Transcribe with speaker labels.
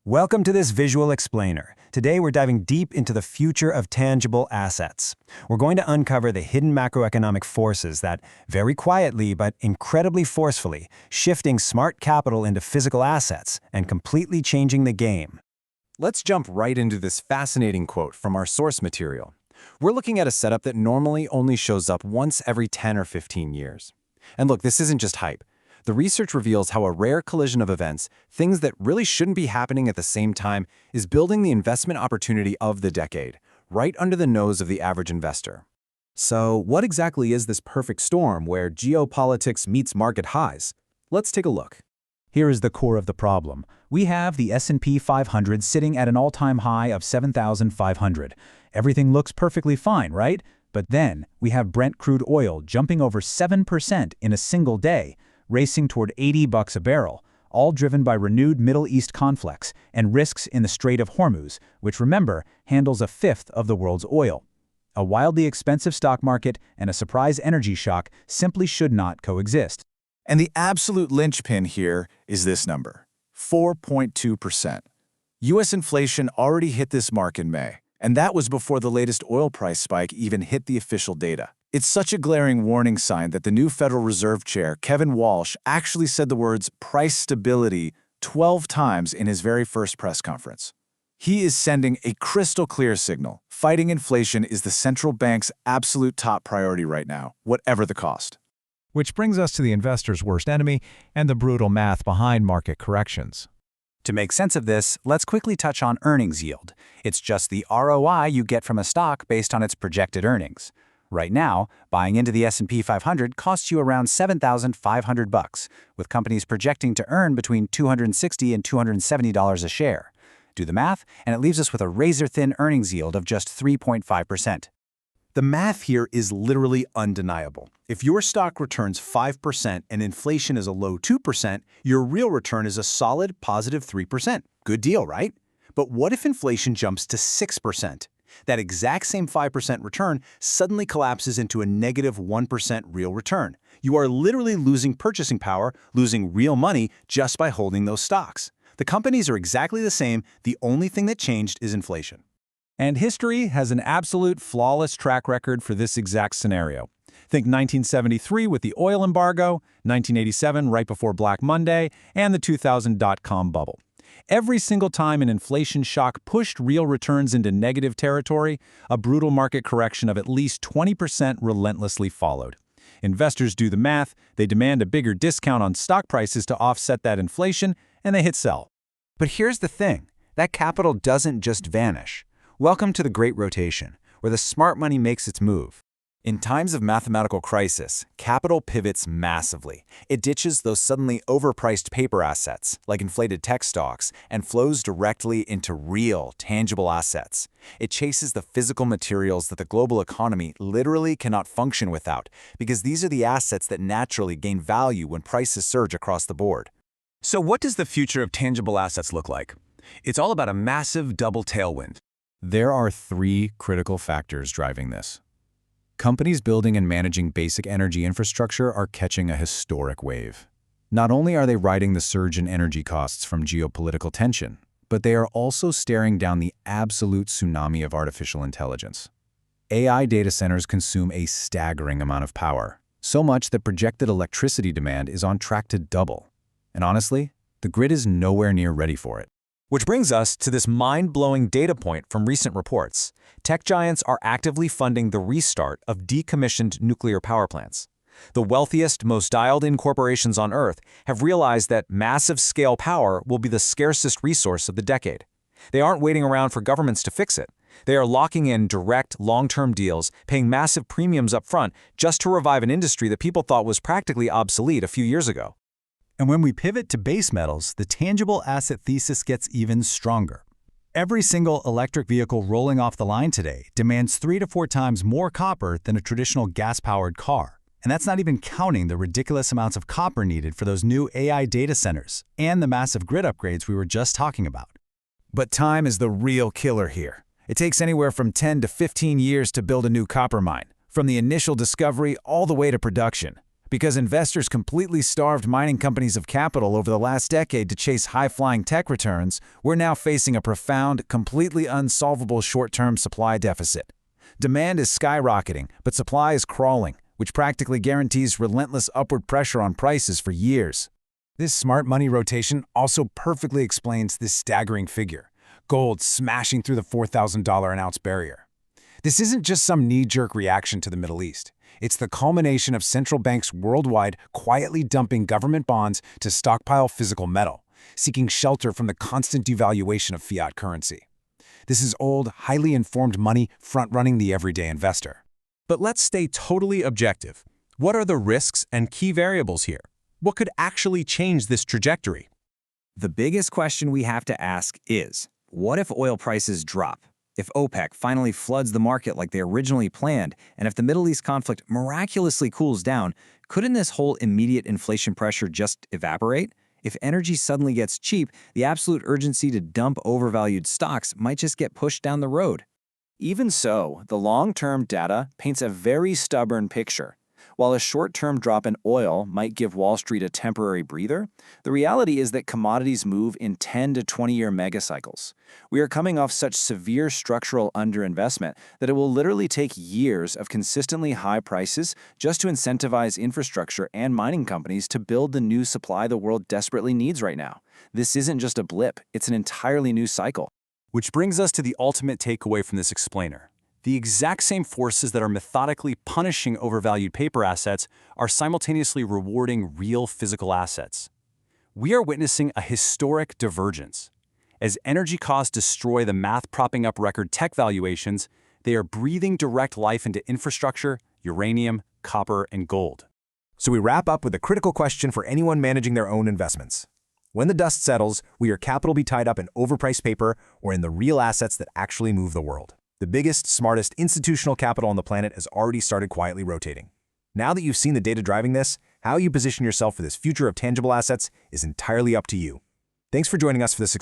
Speaker 1: Welcome to this visual explainer. Today we're diving deep into the future of tangible assets. We're going to uncover the hidden macroeconomic forces that, very quietly but incredibly forcefully, shifting smart capital into physical assets and completely changing the game.
Speaker 2: Let's jump right into this fascinating quote from our source material. We're looking at a setup that normally only shows up once every 10 or 15 years. And look, this isn't just hype. The research reveals how a rare collision of events, things that really shouldn't be happening at the same time, is building the investment opportunity of the decade, right under the nose of the average investor. So, what exactly is this perfect storm where geopolitics meets market highs? Let's take a look.
Speaker 3: Here is the core of the problem. We have the S&P 500 sitting at an all-time high of 7,500. Everything looks perfectly fine, right? But then, we have Brent crude oil jumping over 7% in a single day, racing toward $80 a barrel, all driven by renewed Middle East conflicts and risks in the Strait of Hormuz, which, remember, handles a fifth of the world's oil. A wildly expensive stock market and a surprise energy shock simply should not coexist.
Speaker 4: And the absolute linchpin here is this number, 4.2%. U.S. inflation already hit this mark in May, and that was before the latest oil price spike even hit the official data. It's such a glaring warning sign that the new Federal Reserve Chair, Kevin Walsh, actually said the words price stability 12 times in his very first press conference. He is sending a crystal clear signal. Fighting inflation is the central bank's absolute top priority right now, whatever the cost.
Speaker 5: Which brings us to the investor's worst enemy and the brutal math behind market corrections.
Speaker 3: To make sense of this, let's quickly touch on earnings yield. It's just the ROI you get from a stock based on its projected earnings. Right now, buying into the S&P 500 costs you around $7,500, with companies projecting to earn between $260 and $270 a share. Do the math, and it leaves us with a razor-thin earnings yield of just 3.5%.
Speaker 2: The math here is literally undeniable. If your stock returns 5% and inflation is a low 2%, your real return is a solid positive 3%. Good deal, right? But what if inflation jumps to 6%? That exact same 5% return suddenly collapses into a negative 1% real return. You are literally losing purchasing power, losing real money just by holding those stocks. The companies are exactly the same. The only thing that changed is inflation.
Speaker 5: And history has an absolute flawless track record for this exact scenario. Think 1973 with the oil embargo, 1987 right before Black Monday, and the 2000 dot-com bubble. Every single time an inflation shock pushed real returns into negative territory, a brutal market correction of at least 20% relentlessly followed. Investors do the math, they demand a bigger discount on stock prices to offset that inflation, and they hit sell.
Speaker 3: But here's the thing, that capital doesn't just vanish. Welcome to the Great Rotation, where the smart money makes its move.
Speaker 2: In times of mathematical crisis, capital pivots massively. It ditches those suddenly overpriced paper assets, like inflated tech stocks, and flows directly into real, tangible assets. It chases the physical materials that the global economy literally cannot function without, because these are the assets that naturally gain value when prices surge across the board.
Speaker 6: So what does the future of tangible assets look like? It's all about a massive double tailwind.
Speaker 2: There are three critical factors driving this. Companies building and managing basic energy infrastructure are catching a historic wave. Not only are they riding the surge in energy costs from geopolitical tension, but they are also staring down the absolute tsunami of artificial intelligence. AI data centers consume a staggering amount of power, so much that projected electricity demand is on track to double. And honestly, the grid is nowhere near ready for it.
Speaker 6: Which brings us to this mind-blowing data point from recent reports. Tech giants are actively funding the restart of decommissioned nuclear power plants. The wealthiest, most dialed-in corporations on Earth have realized that massive-scale power will be the scarcest resource of the decade. They aren't waiting around for governments to fix it. They are locking in direct, long-term deals, paying massive premiums up front just to revive an industry that people thought was practically obsolete a few years ago.
Speaker 7: And when we pivot to base metals, the tangible asset thesis gets even stronger. Every single electric vehicle rolling off the line today demands 3 to 4 times more copper than a traditional gas-powered car. And that's not even counting the ridiculous amounts of copper needed for those new AI data centers and the massive grid upgrades we were just talking about.
Speaker 4: But time is the real killer here. It takes anywhere from 10 to 15 years to build a new copper mine, from the initial discovery all the way to production.
Speaker 5: Because investors completely starved mining companies of capital over the last decade to chase high-flying tech returns, we're now facing a profound, completely unsolvable short-term supply deficit. Demand is skyrocketing, but supply is crawling, which practically guarantees relentless upward pressure on prices for years.
Speaker 3: This smart money rotation also perfectly explains this staggering figure: gold smashing through the $4,000 an ounce barrier. This isn't just some knee-jerk reaction to the Middle East. It's the culmination of central banks worldwide quietly dumping government bonds to stockpile physical metal, seeking shelter from the constant devaluation of fiat currency. This is old, highly informed money front-running the everyday investor.
Speaker 5: But let's stay totally objective. What are the risks and key variables here? What could actually change this trajectory?
Speaker 6: The biggest question we have to ask is, what if oil prices drop? If OPEC finally floods the market like they originally planned, and if the Middle East conflict miraculously cools down, couldn't this whole immediate inflation pressure just evaporate? If energy suddenly gets cheap, the absolute urgency to dump overvalued stocks might just get pushed down the road. Even so, the long-term data paints a very stubborn picture. While a short-term drop in oil might give Wall Street a temporary breather, the reality is that commodities move in 10 to 20-year megacycles. We are coming off such severe structural underinvestment that it will literally take years of consistently high prices just to incentivize infrastructure and mining companies to build the new supply the world desperately needs right now. This isn't just a blip, it's an entirely new cycle.
Speaker 5: Which brings us to the ultimate takeaway from this explainer. The exact same forces that are methodically punishing overvalued paper assets are simultaneously rewarding real physical assets. We are witnessing a historic divergence. As energy costs destroy the math propping up record tech valuations, they are breathing direct life into infrastructure, uranium, copper, and gold.
Speaker 1: So we wrap up with a critical question for anyone managing their own investments. When the dust settles, will your capital be tied up in overpriced paper or in the real assets that actually move the world? The biggest, smartest institutional capital on the planet has already started quietly rotating. Now that you've seen the data driving this, how you position yourself for this future of tangible assets is entirely up to you. Thanks for joining us for this